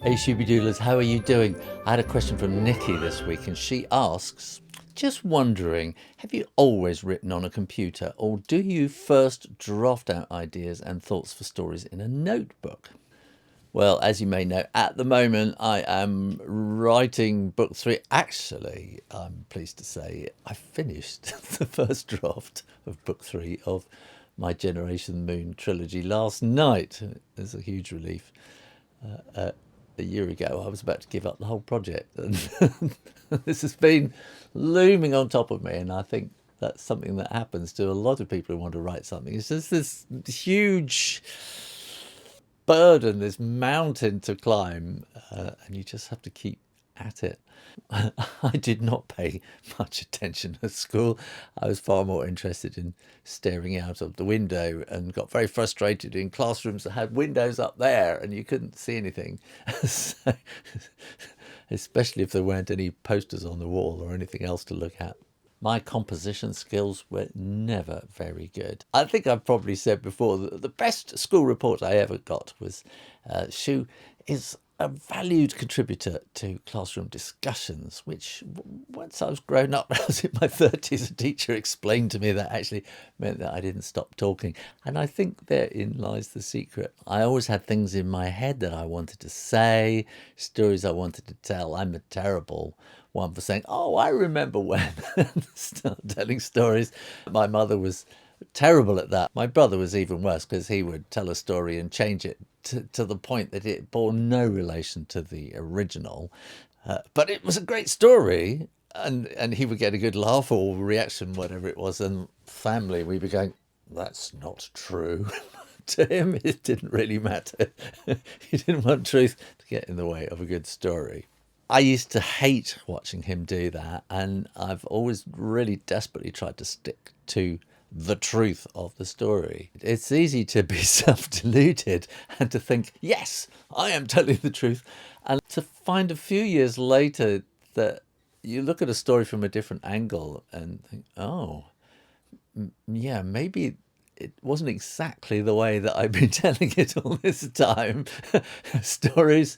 Hey Shooby-Doodlers, how are you doing? I had a question from Nikki this week and she asks, just wondering, have you always written on a computer or do you first draft out ideas and thoughts for stories in a notebook? Well, as you may know, at the moment I am writing book 3. Actually, I'm pleased to say I finished the first draft of book 3 of my Generation Moon trilogy last night. It's a huge relief. A year ago, I was about to give up the whole project, and this has been looming on top of me. And I think that's something that happens to a lot of people who want to write something. It's just this huge burden, this mountain to climb, and you just have to keep at it. I did not pay much attention at school. I was far more interested in staring out of the window and got very frustrated in classrooms that had windows up there and you couldn't see anything. So, especially if there weren't any posters on the wall or anything else to look at. My composition skills were never very good. I think I've probably said before that the best school report I ever got was Shoo is a valued contributor to classroom discussions, which once I was grown up, I was in my 30s, a teacher explained to me that actually meant that I didn't stop talking. And I think therein lies the secret. I always had things in my head that I wanted to say, stories I wanted to tell. I'm a terrible one for saying, oh, I remember when, start telling stories. My mother was terrible at that. My brother was even worse because he would tell a story and change it to the point that it bore no relation to the original. But it was a great story, and he would get a good laugh or reaction, whatever it was. And family, we were going, that's not true. To him, it didn't really matter. He didn't want truth to get in the way of a good story. I used to hate watching him do that, and I've always really desperately tried to stick to the truth of the story. It's easy to be self-deluded and to think, yes, I am telling the truth, and to find a few years later that you look at a story from a different angle and think, oh, yeah, maybe it wasn't exactly the way that I've been telling it all this time. Stories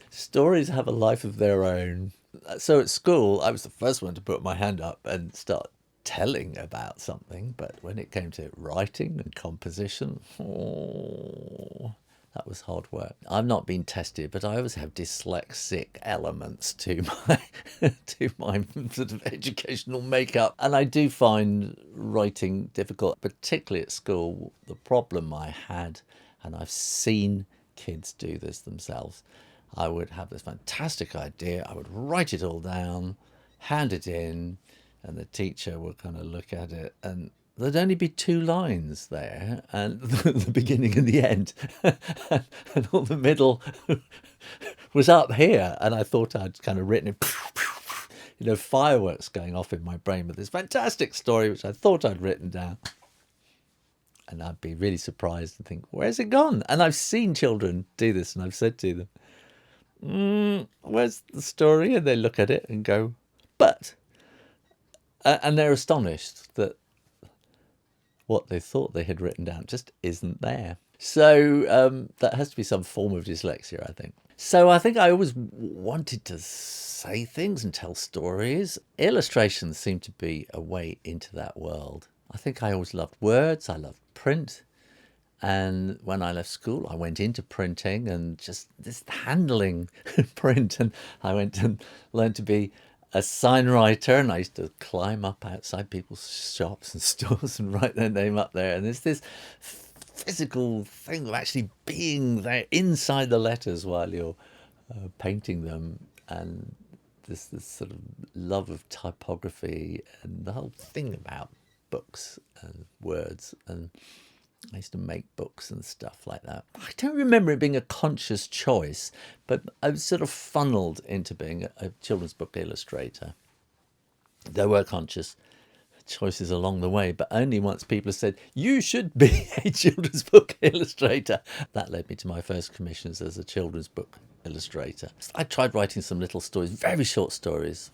have a life of their own. So at school, I was the first one to put my hand up and start telling about something, but when it came to writing and composition, oh, that was hard work. I've not been tested, but I always have dyslexic elements to my to my sort of educational makeup, and I do find writing difficult, particularly at school. The problem I had, and I've seen kids do this themselves, I would have this fantastic idea, I would write it all down, hand it in, and the teacher would kind of look at it and there'd only be 2 lines there, and the beginning and the end, and all the middle was up here, and I thought I'd kind of written it, fireworks going off in my brain with this fantastic story which I thought I'd written down, and I'd be really surprised and think, where's it gone? And I've seen children do this, and I've said to them, where's the story? And they look at it and go, but... and they're astonished that what they thought they had written down just isn't there. So that has to be some form of dyslexia, I think. So I think I always wanted to say things and tell stories. Illustrations seem to be a way into that world. I think I always loved words. I loved print. And when I left school, I went into printing and just this handling print. And I went and learned to be a sign writer, and I used to climb up outside people's shops and stores and write their name up there. And there's this physical thing of actually being there inside the letters while you're painting them, and this sort of love of typography and the whole thing about books and words. And I used to make books and stuff like that. I don't remember it being a conscious choice, but I was sort of funneled into being a children's book illustrator. There were conscious choices along the way, but only once people have said, you should be a children's book illustrator. That led me to my first commissions as a children's book illustrator. I tried writing some little stories, very short stories,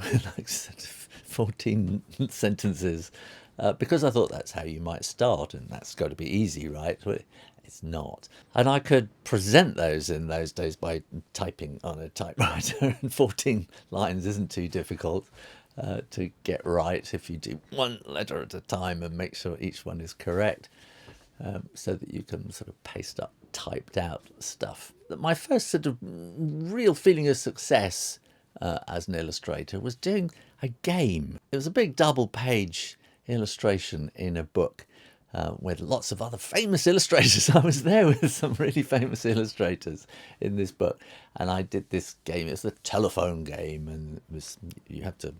like 14 sentences. Because I thought that's how you might start, and that's got to be easy, right? it's not. And I could present those in those days by typing on a typewriter, and 14 lines isn't too difficult to get right if you do one letter at a time and make sure each one is correct, so that you can sort of paste up typed out stuff. My first sort of real feeling of success as an illustrator was doing a game. It was a big double page illustration in a book with lots of other famous illustrators. I was there with some really famous illustrators in this book, and I did this game. It's the telephone game, and it was, you had to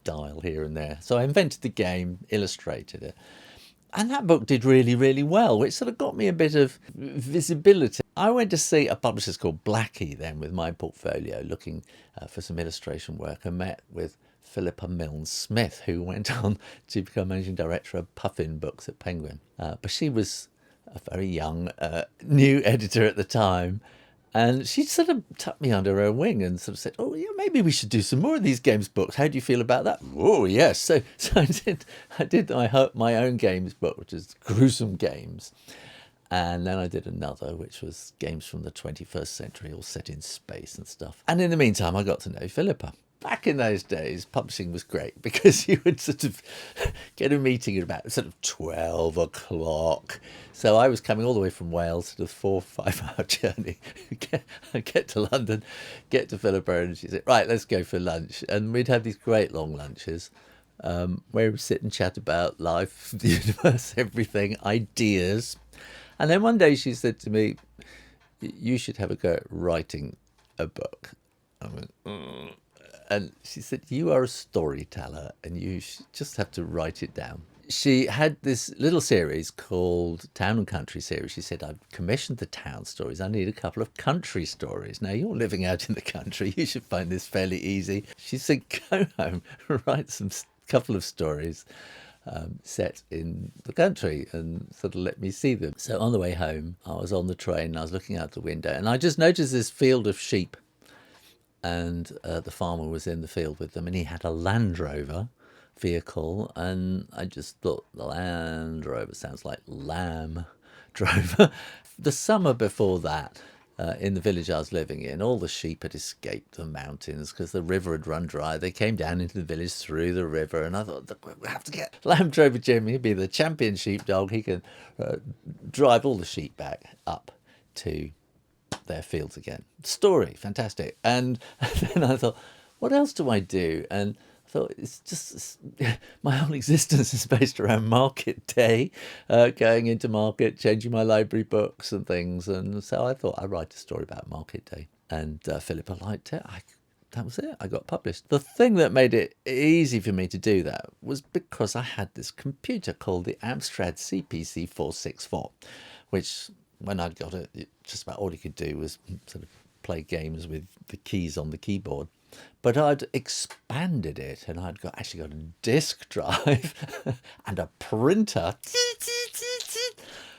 dial here and there. So I invented the game, illustrated it, and that book did really, really well, which sort of got me a bit of visibility. I went to see a publisher called Blackie then with my portfolio, looking for some illustration work, and met with Philippa Milne-Smith, who went on to become managing director of Puffin Books at Penguin. But she was a very young, new editor at the time, and she sort of tucked me under her wing and sort of said, "Oh, yeah, maybe we should do some more of these games books. How do you feel about that?" Oh, yes. So I did my own games book, which is Gruesome Games. And then I did another, which was games from the 21st century, all set in space and stuff. And in the meantime, I got to know Philippa. Back in those days, publishing was great because you would sort of get a meeting at about sort of 12 o'clock. So I was coming all the way from Wales to the 4 or 5 hour journey. Get to London, get to Philippa, and she said, "Right, let's go for lunch." And we'd have these great long lunches where we sit and chat about life, the universe, everything, ideas. And then one day she said to me, "You should have a go at writing a book." I went, "Mm." And she said, "You are a storyteller and you just have to write it down." She had this little series called Town and Country series. She said, "I've commissioned the town stories. I need a couple of country stories. Now, you're living out in the country. You should find this fairly easy." She said, "Go home, write some couple of stories set in the country and sort of let me see them." So on the way home, I was on the train and I was looking out the window and I just noticed this field of sheep. And the farmer was in the field with them, and he had a Land Rover vehicle, and I just thought, the Land Rover sounds like Lamb Drover. The summer before that, in the village I was living in, all the sheep had escaped the mountains because the river had run dry. They came down into the village through the river, and I thought, we have to get Lamb Drover Jim. He'd be the champion sheepdog. He can drive all the sheep back up to their fields again. Story, fantastic. And then I thought, what else do I do? And I thought, my whole existence is based around market day, going into market, changing my library books and things. And so I thought I'd write a story about market day. And Philippa liked it. That was it. I got published. The thing that made it easy for me to do that was because I had this computer called the Amstrad CPC 464, which, when I got it, just about all you could do was sort of play games with the keys on the keyboard. But I'd expanded it, and actually got a disk drive and a printer.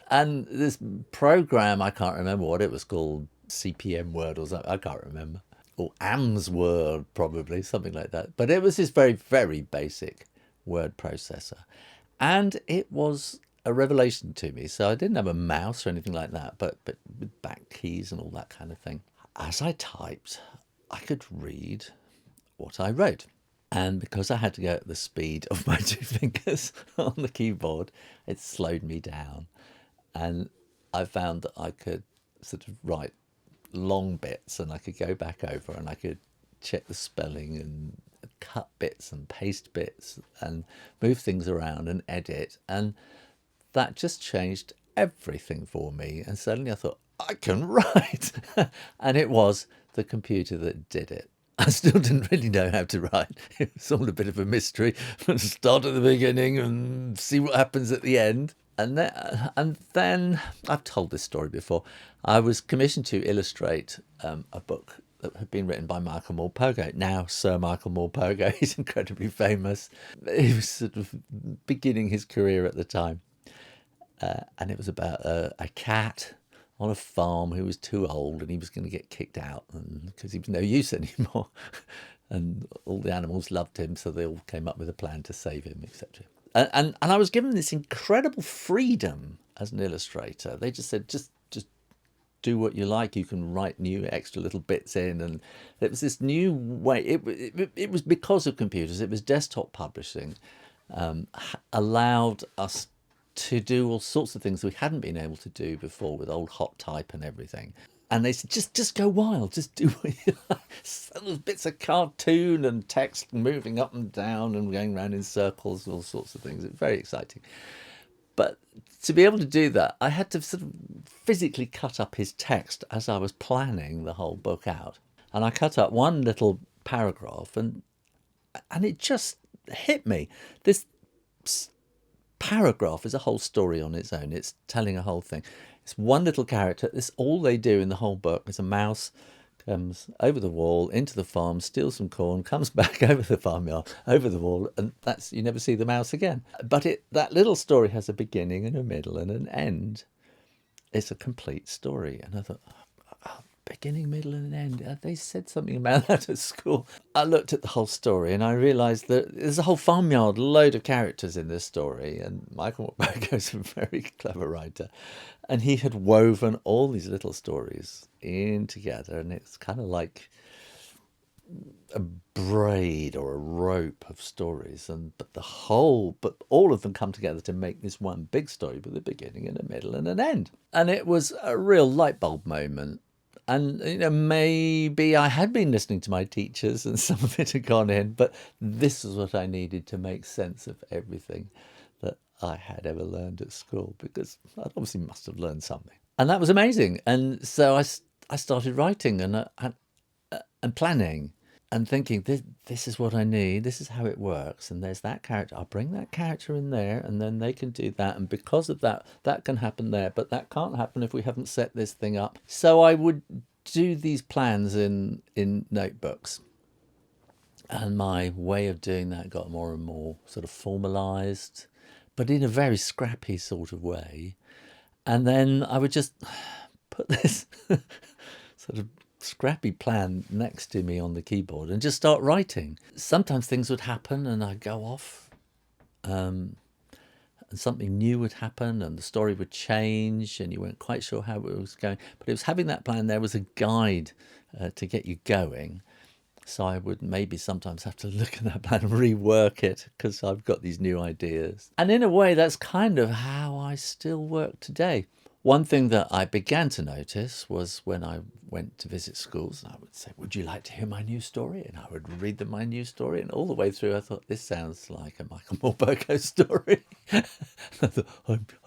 And this program, I can't remember what it was called, CPM Word or something, I can't remember. Or AMS Word, probably, something like that. But it was this very, very basic word processor. And it was a revelation to me. So I didn't have a mouse or anything like that, but with back keys and all that kind of thing. As I typed, I could read what I wrote. And because I had to go at the speed of my two fingers on the keyboard, it slowed me down. And I found that I could sort of write long bits, and I could go back over and I could check the spelling and cut bits and paste bits and move things around and edit. And that just changed everything for me. And suddenly I thought, I can write. And it was the computer that did it. I still didn't really know how to write. It was all a bit of a mystery. Start at the beginning and see what happens at the end. And then I've told this story before. I was commissioned to illustrate a book that had been written by Michael Morpurgo. Now Sir Michael Morpurgo. He's incredibly famous. He was sort of beginning his career at the time. And it was about a cat on a farm who was too old and he was going to get kicked out because he was no use anymore. And all the animals loved him, so they all came up with a plan to save him, etc. And I was given this incredible freedom as an illustrator. They just said, just do what you like. You can write new extra little bits in, and it was this new way. It was because of computers. It was desktop publishing, allowed us to do all sorts of things we hadn't been able to do before with old hot type and everything. And they said, just go wild, just do what you like. So there's bits of cartoon and text moving up and down and going around in circles, all sorts of things. It's very exciting. But to be able to do that, I had to sort of physically cut up his text as I was planning the whole book out. And I cut up one little paragraph, and it just hit me. This paragraph is a whole story on its own. It's telling a whole thing. It's one little character. This all they do in the whole book is a mouse comes over the wall into the farm, steals some corn, comes back over the farmyard, over the wall, and that's, you never see the mouse again. But that little story has a beginning and a middle and an end. It's a complete story. And I thought, oh, beginning, middle, and an end. They said something about that at school. I looked at the whole story and I realised that there's a whole farmyard, load of characters in this story. And Michael Morbago is a very clever writer. And he had woven all these little stories in together. And it's kind of like a braid or a rope of stories. But all of them come together to make this one big story with a beginning and a middle and an end. And it was a real light bulb moment. And, maybe I had been listening to my teachers and some of it had gone in, but this is what I needed to make sense of everything that I had ever learned at school, because I obviously must have learned something. And that was amazing. And so I started writing and planning and thinking, this is what I need, this is how it works, and there's that character, I'll bring that character in there, and then they can do that, and because of that, that can happen there, but that can't happen if we haven't set this thing up. So I would do these plans in notebooks, and my way of doing that got more and more sort of formalised, but in a very scrappy sort of way. And then I would just put this sort of scrappy plan next to me on the keyboard and just start writing. Sometimes things would happen and I'd go off, and something new would happen and the story would change and you weren't quite sure how it was going. But it was having that plan there was a guide to get you going. So I would maybe sometimes have to look at that plan and rework it because I've got these new ideas. And in a way, that's kind of how I still work today. One thing that I began to notice was when I went to visit schools, I would say, would you like to hear my new story? And I would read them my new story. And all the way through, I thought, this sounds like a Michael Morbago story. I thought,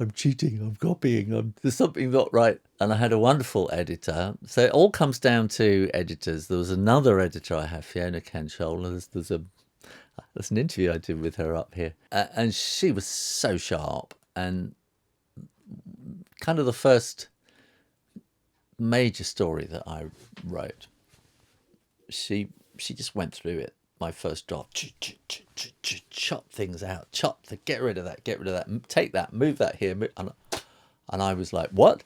I'm cheating, I'm copying, there's something not right. And I had a wonderful editor. So it all comes down to editors. There was another editor I have, Fiona Kenshall. There's an interview I did with her up here. And she was so sharp, and kind of the first major story that I wrote, she just went through it. My first draft, chop things out, get rid of that, take that, move that here, and I was like, what?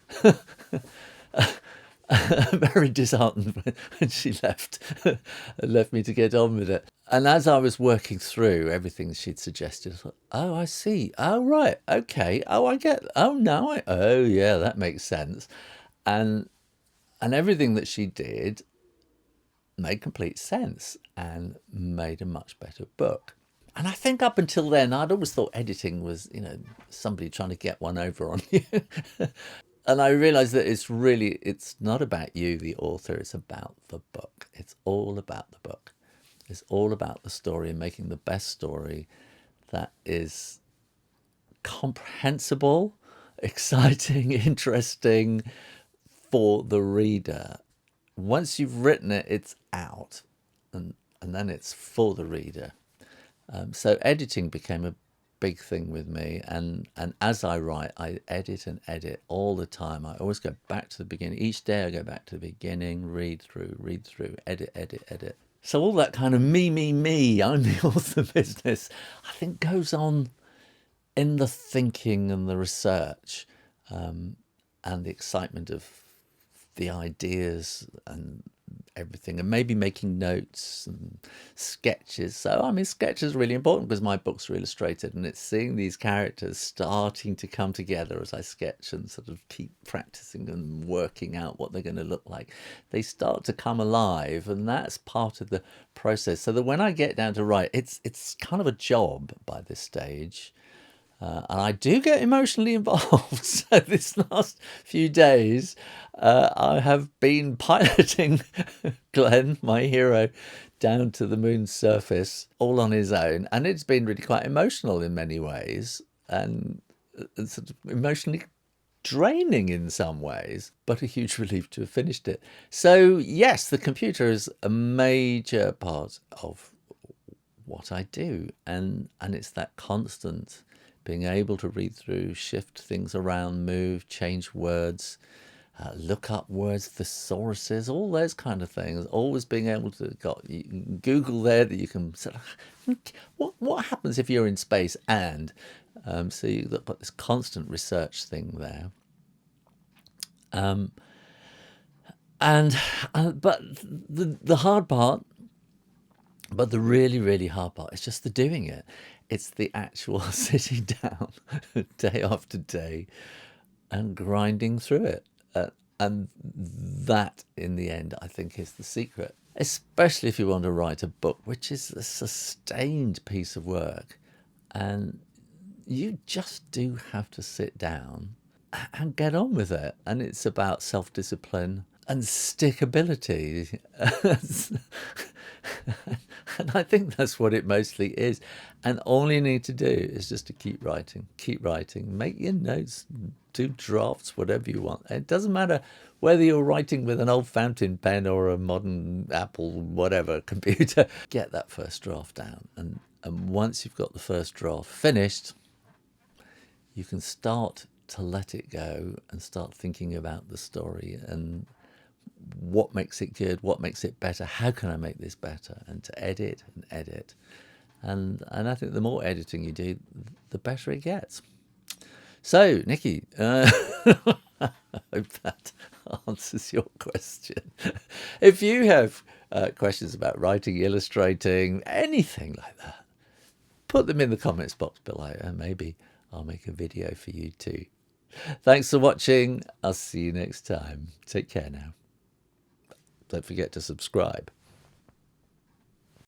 Very disheartened when she left me to get on with it. And as I was working through everything she'd suggested, I thought, oh, I see. Oh, right. Okay. Oh, I get. Oh, no. Oh, yeah, that makes sense. And everything that she did made complete sense and made a much better book. And I think up until then, I'd always thought editing was, somebody trying to get one over on you. And I realised that it's not about you, the author, it's about the book. It's all about the book. It's all about the story and making the best story that is comprehensible, exciting, interesting for the reader. Once you've written it, it's out, and then it's for the reader. So editing became a big thing with me, and as I write, I edit and edit all the time. I always go back to the beginning. Each day I go back to the beginning, read through, edit. So all that kind of me, I'm the author business, I think goes on in the thinking and the research, and the excitement of the ideas and everything, and maybe making notes and sketches. So I mean, sketches are really important because my books are illustrated, and it's seeing these characters starting to come together as I sketch and sort of keep practicing and working out what they're going to look like. They start to come alive, and that's part of the process. So that when I get down to write, it's kind of a job by this stage. And I do get emotionally involved. So this last few days, I have been piloting Glenn, my hero, down to the moon's surface all on his own. And it's been really quite emotional in many ways, and sort of emotionally draining in some ways, but a huge relief to have finished it. So yes, the computer is a major part of what I do, and it's that constant being able to read through, shift things around, move, change words, look up words, thesauruses, all those kind of things. Always being able to Google there that you can sort of, what happens if you're in space, and so you've got this constant research thing there. But the hard part, but the really, really hard part is just the doing it. It's the actual sitting down day after day and grinding through it. And that, in the end, I think is the secret, especially if you want to write a book, which is a sustained piece of work. And you just do have to sit down and get on with it. And it's about self-discipline and stickability. And I think that's what it mostly is. And all you need to do is just to keep writing, make your notes, do drafts, whatever you want. It doesn't matter whether you're writing with an old fountain pen or a modern Apple, whatever, computer. Get that first draft down. And once you've got the first draft finished, you can start to let it go and start thinking about the story and what makes it good, what makes it better, how can I make this better, and to edit and edit. And I think the more editing you do, the better it gets. So, Nikki, I hope that answers your question. If you have questions about writing, illustrating, anything like that, put them in the comments box below, and maybe I'll make a video for you too. Thanks for watching. I'll see you next time. Take care now. Don't forget to subscribe.